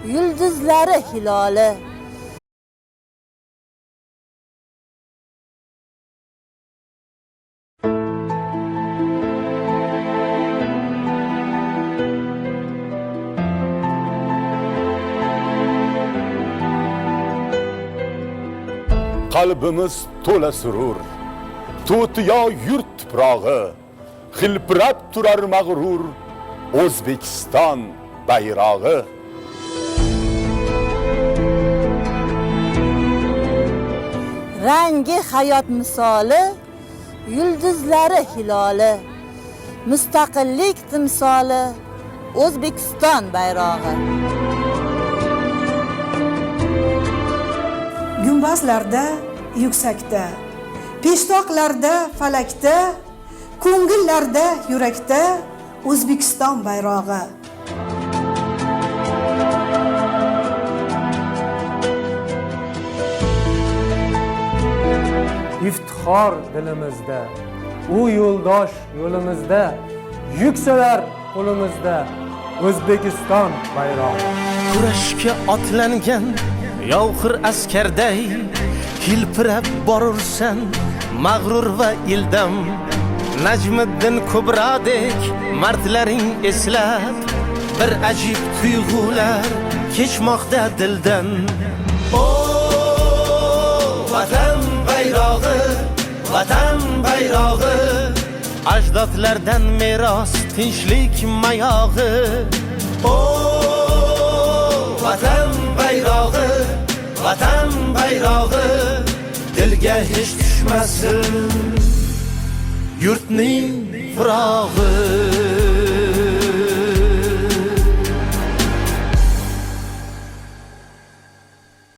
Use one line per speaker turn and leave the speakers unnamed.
yulduzlari hiloli.
Qalbimiz to'la surur, to'tiyo yurt tuprog'i, hilpirab turar mag'rur O'zbekiston bayrog'i.
Rangi hayot misoli, yulduzlari hiloli. Mustaqillik timsoli, O'zbekiston bayrog'i.
Gumbazlarda yuksakda, peshtoqlarda falakda, ko'ngillarda yurakda O'zbekiston bayrog'i.
İftixor dilimizda, u yo'ldosh yo'limizda, yuksalar qo'limizda O'zbekiston bayrog'i.
Kurashga otlangan yovxir askarday hilpirab borursan mag'rur va ildam. Najmiddin Kubrodek mardlaring eslab bir ajib tuyg'ular kechmoqda dildan. O vatan bayrog'i, vatan bayrog'i, ajdodlardan meros tinchlik mayog'i. O vatan bayrog'i, vatan bayrog'i, dilga hech tushmasin yurtning firog'i.